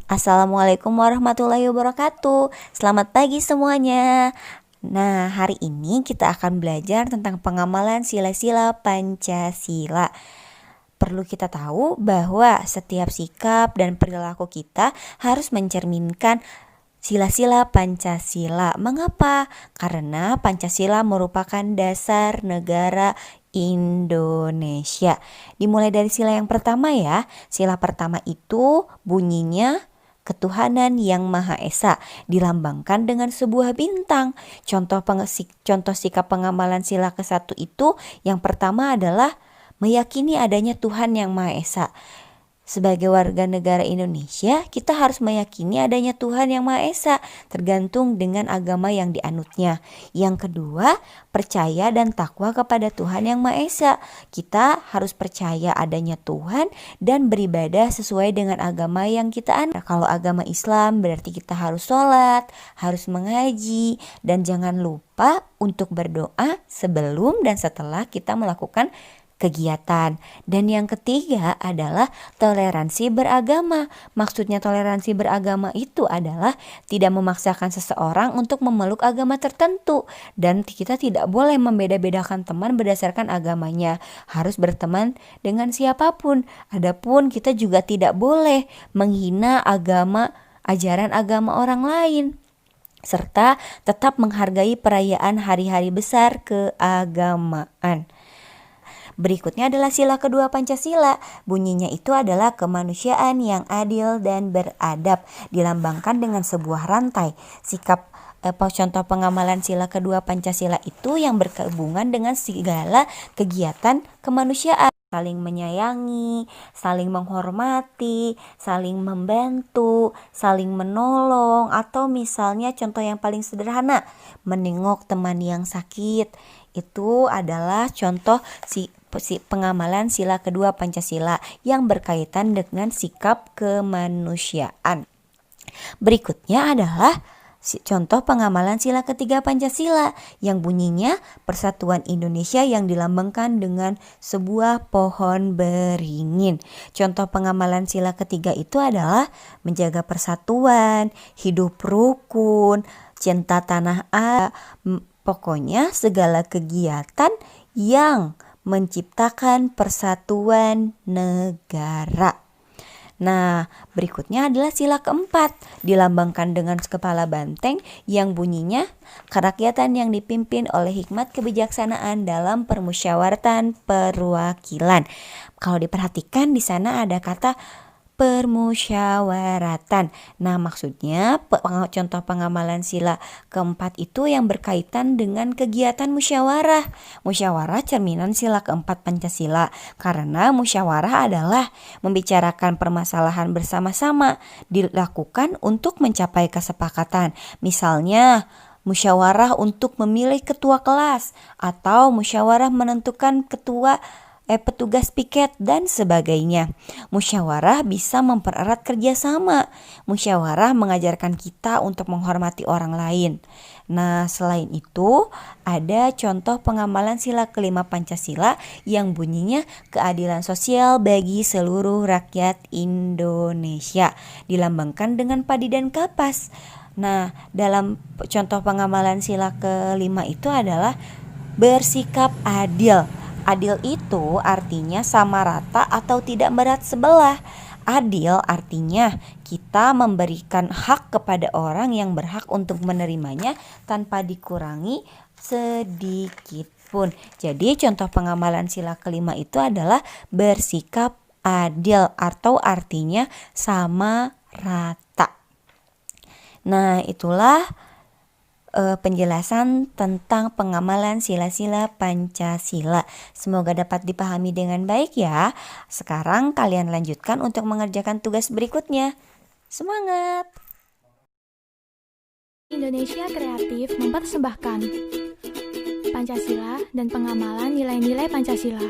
Assalamualaikum warahmatullahi wabarakatuh. Selamat pagi semuanya. Nah, hari ini kita akan belajar tentang pengamalan sila-sila Pancasila. Perlu kita tahu bahwa setiap sikap dan perilaku kita harus mencerminkan sila-sila Pancasila. Mengapa? Karena Pancasila merupakan dasar negara Indonesia. Dimulai dari sila yang pertama ya. Sila pertama itu bunyinya Ketuhanan yang Maha Esa, dilambangkan dengan sebuah bintang. Contoh sikap pengamalan sila ke-1 itu yang pertama adalah meyakini adanya Tuhan yang Maha Esa. Sebagai warga negara Indonesia, kita harus meyakini adanya Tuhan yang Maha Esa, tergantung dengan agama yang dianutnya. Yang kedua, percaya dan takwa kepada Tuhan yang Maha Esa. Kita harus percaya adanya Tuhan dan beribadah sesuai dengan agama yang kita anut. Kalau agama Islam berarti kita harus sholat, harus mengaji, dan jangan lupa untuk berdoa sebelum dan setelah kita melakukan kegiatan. Dan yang ketiga adalah toleransi beragama. Maksudnya toleransi beragama itu adalah tidak memaksakan seseorang untuk memeluk agama tertentu, dan kita tidak boleh membeda-bedakan teman berdasarkan agamanya. Harus berteman dengan siapapun. Adapun kita juga tidak boleh menghina ajaran agama orang lain, serta tetap menghargai perayaan hari-hari besar keagamaan. Berikutnya adalah sila kedua Pancasila. Bunyinya itu adalah kemanusiaan yang adil dan beradab, dilambangkan dengan sebuah rantai. Contoh pengamalan sila kedua Pancasila itu yang berhubungan dengan segala kegiatan kemanusiaan. Saling menyayangi, saling menghormati, saling membantu, saling menolong, atau misalnya contoh yang paling sederhana, menengok teman yang sakit. Itu adalah contoh pengamalan sila kedua Pancasila yang berkaitan dengan sikap kemanusiaan. Berikutnya adalah contoh pengamalan sila ketiga Pancasila yang bunyinya Persatuan Indonesia yang dilambangkan dengan sebuah pohon beringin. Contoh pengamalan sila ketiga itu adalah menjaga persatuan, hidup rukun, cinta tanah air, pokoknya segala kegiatan yang menciptakan persatuan negara. Nah, berikutnya adalah sila keempat, dilambangkan dengan kepala banteng yang bunyinya kerakyatan yang dipimpin oleh hikmat kebijaksanaan dalam permusyawaratan perwakilan. Kalau diperhatikan di sana ada kata permusyawaratan. Nah, maksudnya contoh pengamalan sila keempat itu yang berkaitan dengan kegiatan musyawarah. Musyawarah cerminan sila keempat Pancasila, karena musyawarah adalah membicarakan permasalahan bersama-sama, dilakukan untuk mencapai kesepakatan. Misalnya musyawarah untuk memilih ketua kelas, atau musyawarah menentukan petugas piket dan sebagainya. Musyawarah bisa mempererat kerjasama. Musyawarah mengajarkan kita untuk menghormati orang lain. Nah, selain itu ada contoh pengamalan sila kelima Pancasila yang bunyinya keadilan sosial bagi seluruh rakyat Indonesia, dilambangkan dengan padi dan kapas. Nah, dalam contoh pengamalan sila kelima itu adalah bersikap adil. Adil itu artinya sama rata atau tidak berat sebelah. Adil artinya kita memberikan hak kepada orang yang berhak untuk menerimanya tanpa dikurangi sedikit pun. Jadi contoh pengamalan sila kelima itu adalah bersikap adil atau artinya sama rata. Nah, itulah penjelasan tentang pengamalan sila-sila Pancasila. Semoga dapat dipahami dengan baik ya. Sekarang kalian lanjutkan untuk mengerjakan tugas berikutnya. Semangat! Indonesia Kreatif mempersembahkan Pancasila dan pengamalan nilai-nilai Pancasila.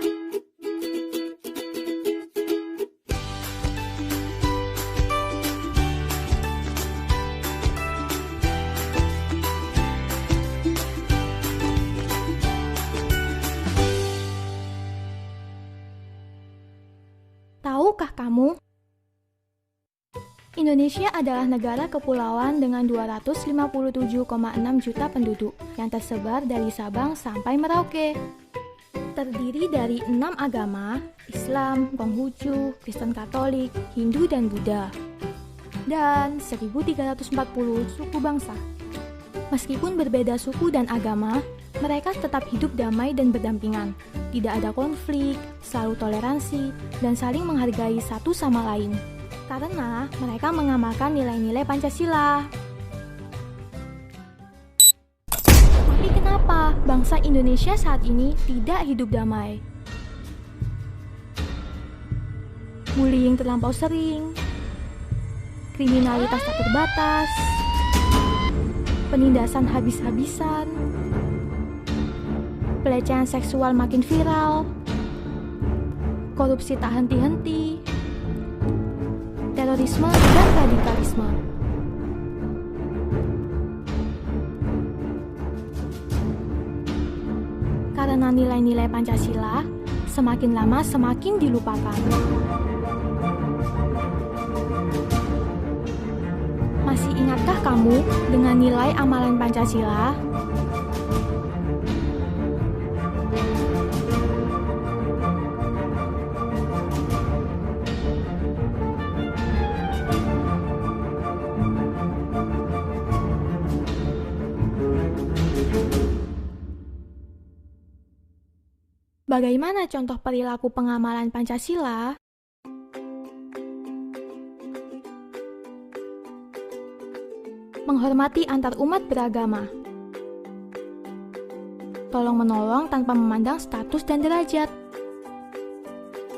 Tahukah kamu Indonesia adalah negara kepulauan dengan 257,6 juta penduduk yang tersebar dari Sabang sampai Merauke. Terdiri dari 6 agama, Islam, Konghucu, Kristen Katolik, Hindu, dan Buddha. Dan 1340 suku bangsa. Meskipun berbeda suku dan agama, mereka tetap hidup damai dan berdampingan. Tidak ada konflik, selalu toleransi, dan saling menghargai satu sama lain. Karena mereka mengamalkan nilai-nilai Pancasila. Tapi kenapa bangsa Indonesia saat ini tidak hidup damai? Bullying terlampau sering, kriminalitas tak terbatas, penindasan habis-habisan, pelecehan seksual makin viral, korupsi tak henti-henti, terorisme dan radikalisme. Karena nilai-nilai Pancasila semakin lama semakin dilupakan. Masih ingatkah kamu dengan nilai amalan Pancasila? Bagaimana contoh perilaku pengamalan Pancasila? Menghormati antar umat beragama. Tolong-menolong tanpa memandang status dan derajat.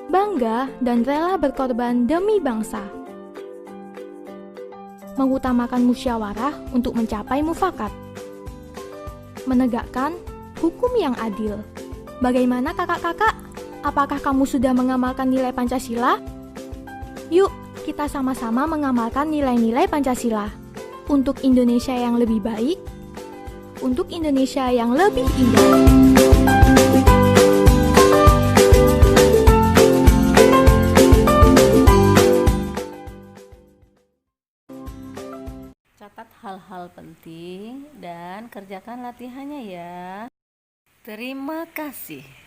Bangga dan rela berkorban demi bangsa. Mengutamakan musyawarah untuk mencapai mufakat. Menegakkan hukum yang adil. Bagaimana kakak-kakak? Apakah kamu sudah mengamalkan nilai Pancasila? Yuk, kita sama-sama mengamalkan nilai-nilai Pancasila. Untuk Indonesia yang lebih baik, untuk Indonesia yang lebih indah. Catat hal-hal penting dan kerjakan latihannya ya. Terima kasih.